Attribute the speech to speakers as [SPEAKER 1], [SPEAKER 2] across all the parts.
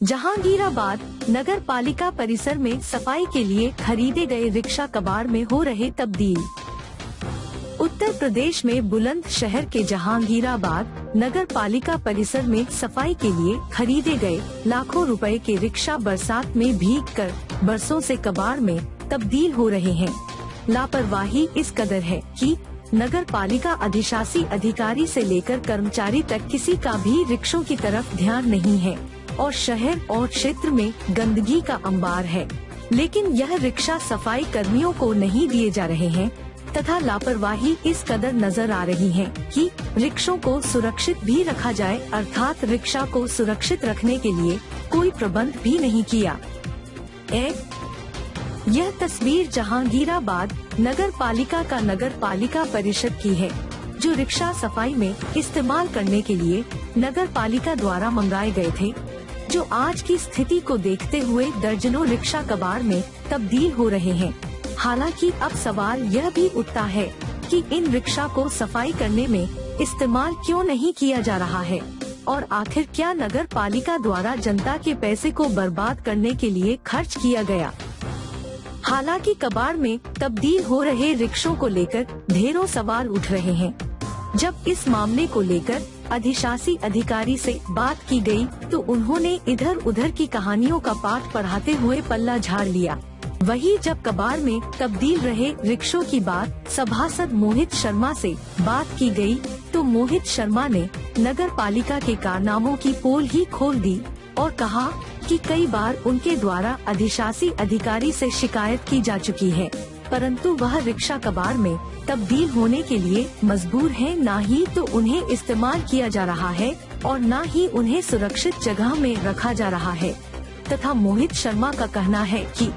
[SPEAKER 1] जहांगीराबाद नगर पालिका परिसर में सफाई के लिए खरीदे गए रिक्शा कबाड़ में हो रहे तब्दील। उत्तर प्रदेश में बुलंदशहर के जहांगीराबाद नगर पालिका परिसर में सफाई के लिए खरीदे गए लाखों रुपए के रिक्शा बरसात में भीगकर बरसों से कबाड़ में तब्दील हो रहे हैं। लापरवाही इस कदर है कि नगर पालिका अधिशासी अधिकारी से लेकर कर्मचारी तक किसी का भी रिक्शों की तरफ ध्यान नहीं है और शहर और क्षेत्र में गंदगी का अंबार है, लेकिन यह रिक्शा सफाई कर्मियों को नहीं दिए जा रहे हैं तथा लापरवाही इस कदर नजर आ रही है कि रिक्शों को सुरक्षित भी रखा जाए, अर्थात रिक्शा को सुरक्षित रखने के लिए कोई प्रबंध भी नहीं किया। यह तस्वीर जहांगीराबाद नगर पालिका परिषद की है, जो रिक्शा सफाई में इस्तेमाल करने के लिए नगर पालिका द्वारा मंगाए गए थे, जो आज की स्थिति को देखते हुए दर्जनों रिक्शा कबाड़ में तब्दील हो रहे हैं। हालांकि अब सवाल यह भी उठता है कि इन रिक्शा को सफाई करने में इस्तेमाल क्यों नहीं किया जा रहा है और आखिर क्या नगर पालिका द्वारा जनता के पैसे को बर्बाद करने के लिए खर्च किया गया। हालांकि कबाड़ में तब्दील हो रहे रिक्शों को लेकर ढेरों सवाल उठ रहे हैं। जब इस मामले को लेकर अधिशासी अधिकारी से बात की गई तो उन्होंने इधर उधर की कहानियों का पाठ पढ़ाते हुए पल्ला झाड़ लिया। वहीं जब कबाड़ में तब्दील रहे रिक्शों की बात सभासद मोहित शर्मा से बात की गई तो मोहित शर्मा ने नगर पालिका के कारनामों की पोल ही खोल दी और कहा कि कई बार उनके द्वारा अधिशासी अधिकारी से शिकायत की जा चुकी है, परंतु वह रिक्शा कबाड़ में तब्दील होने के लिए मजबूर है, ना ही तो उन्हें इस्तेमाल किया जा रहा है और ना ही उन्हें सुरक्षित जगह में रखा जा रहा है। तथा मोहित शर्मा का कहना है कि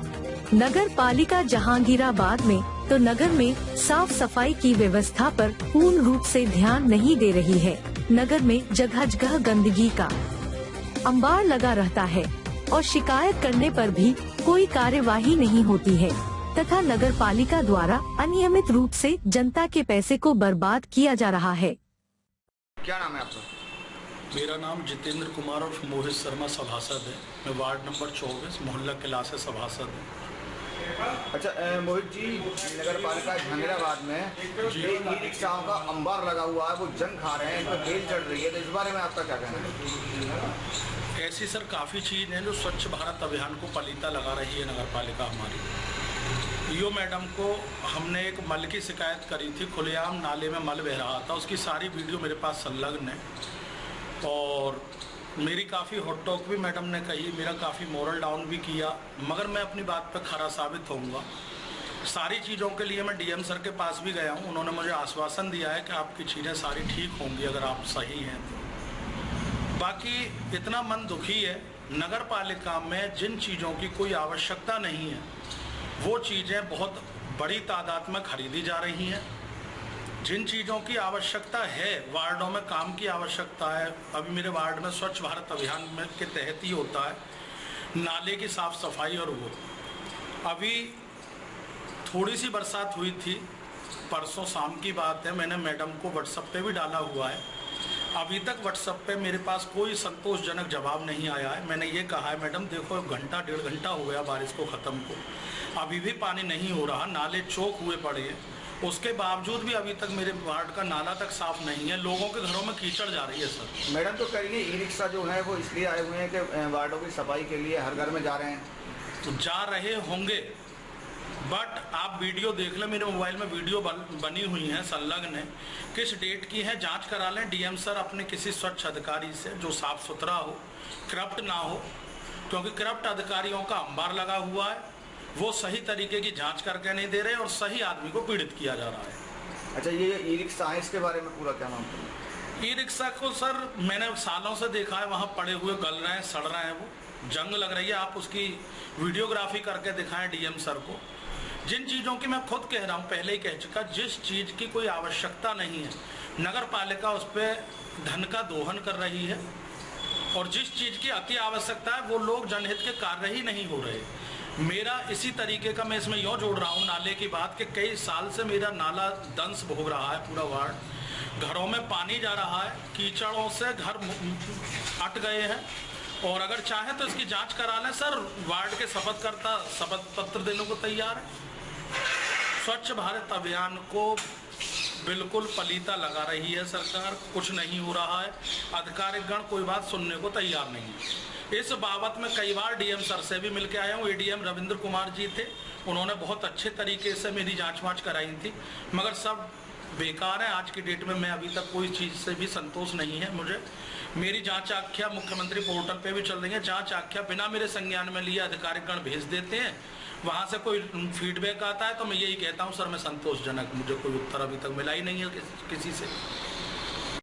[SPEAKER 1] नगर पालिका जहांगीराबाद में तो नगर में साफ सफाई की व्यवस्था पर पूर्ण रूप से ध्यान नहीं दे रही है। नगर में जगह जगह गंदगी का अंबार लगा रहता है और शिकायत करने पर भी कोई कार्यवाही नहीं होती है तथा नगर पालिका द्वारा अनियमित रूप से जनता के पैसे को बर्बाद किया जा रहा है।
[SPEAKER 2] क्या नाम है आपका?
[SPEAKER 3] मेरा नाम जितेंद्र कुमार और मोहित शर्मा सभासद है। मैं वार्ड नंबर 24 मोहल्ला किला से सभासद हूँ।
[SPEAKER 2] अच्छा मोहित जी, नगर पालिका जहांगीराबाद में ई रिक्शाओं का अंबार लगा हुआ है, वो जंग खा रहे हैं, इस पर बेल चढ़ रही है, तो इस बारे में आपका क्या कहना है?
[SPEAKER 3] ऐसी सर काफ़ी चीज़ हैं जो स्वच्छ भारत अभियान को पलीता लगा रही है नगर पालिका हमारी। ईओ मैडम को हमने एक मल की शिकायत करी थी, खुलेआम नाले में मल बह रहा था, उसकी सारी वीडियो मेरे पास संलग्न है और मेरी काफ़ी हॉट टॉक भी मैडम ने कही, मेरा काफ़ी मोरल डाउन भी किया, मगर मैं अपनी बात पर खरा साबित होऊंगा। सारी चीज़ों के लिए मैं डीएम सर के पास भी गया हूं, उन्होंने मुझे आश्वासन दिया है कि आपकी चीज़ें सारी ठीक होंगी अगर आप सही हैं तो। बाकी इतना मन दुखी है, नगर पालिका में जिन चीज़ों की कोई आवश्यकता नहीं है वो चीज़ें बहुत बड़ी तादाद में खरीदी जा रही हैं। जिन चीज़ों की आवश्यकता है, वार्डों में काम की आवश्यकता है, अभी मेरे वार्ड में स्वच्छ भारत अभियान में के तहत ही होता है नाले की साफ़ सफाई, और वो अभी थोड़ी सी बरसात हुई थी, परसों शाम की बात है, मैंने मैडम को व्हाट्सएप पे भी डाला हुआ है, अभी तक व्हाट्सएप पे मेरे पास कोई संतोषजनक जवाब नहीं आया है। मैंने ये कहा है मैडम देखो घंटा डेढ़ घंटा हो गया बारिश को ख़त्म को, अभी भी पानी नहीं हो रहा, नाले चौक हुए पड़े हैं, उसके बावजूद भी अभी तक मेरे वार्ड का नाला तक साफ नहीं है, लोगों के घरों में कीचड़ जा रही है सर।
[SPEAKER 2] मैडम तो कह रही है ई रिक्शा जो है वो इसलिए आए हुए हैं कि वार्डों की सफाई के लिए हर घर में जा रहे हैं।
[SPEAKER 3] तो जा रहे होंगे, बट आप वीडियो देख लें, मेरे मोबाइल में वीडियो बनी हुई है, संलग्न है, किस डेट की है जांच करा लें डीएम सर अपने किसी स्वच्छ अधिकारी से जो साफ सुथरा हो, करप्ट ना हो, क्योंकि करप्ट अधिकारियों का अंबार लगा हुआ है, वो सही तरीके की जांच करके नहीं दे रहे और सही आदमी को पीड़ित किया जा रहा है।
[SPEAKER 2] अच्छा, ये ई रिक्शा है, इसके बारे में पूरा क्या नाम है?
[SPEAKER 3] ई रिक्शा को सर मैंने सालों से देखा है, वहाँ पड़े हुए गल रहे हैं, सड़ रहे हैं, वो जंग लग रही है, आप उसकी वीडियोग्राफी करके दिखाएं डीएम सर को। जिन चीज़ों की मैं खुद कह रहा हूँ, पहले ही कह चुका, जिस चीज़ की कोई आवश्यकता नहीं है नगर पालिका उस पर धन का दोहन कर रही है और जिस चीज़ की अति आवश्यकता है वो लोग जनहित के कार्य ही नहीं हो रहे। मेरा इसी तरीके का मैं इसमें यूँ जोड़ रहा हूँ नाले की बात कि कई साल से मेरा नाला दंश भोग रहा है, पूरा वार्ड, घरों में पानी जा रहा है, कीचड़ों से घर अट गए हैं, और अगर चाहे तो इसकी जांच करा लें सर। वार्ड के शपथकर्ता शपथ पत्र देने को तैयार है। स्वच्छ भारत अभियान को बिल्कुल पलीता लगा रही है सरकार, कुछ नहीं हो रहा है। आधिकारिक गण कोई बात सुनने को तैयार नहीं है। इस बाबत में कई बार डीएम सर से भी मिल के आया हूँ। एडीएम रविंद्र कुमार जी थे, उन्होंने बहुत अच्छे तरीके से मेरी जाँच वाँच कराई थी, मगर सब बेकार है। आज की डेट में मैं अभी तक कोई चीज़ से भी संतोष नहीं है मुझे। मेरी जांच आख्या मुख्यमंत्री पोर्टल पे भी चल रही है। जांच आख्या बिना मेरे संज्ञान में लिए आधिकारिक गण भेज देते हैं। वहाँ से कोई फीडबैक आता है तो मैं यही कहता हूँ सर मैं संतोषजनक, मुझे कोई उत्तर अभी तक मिला ही नहीं है किसी से।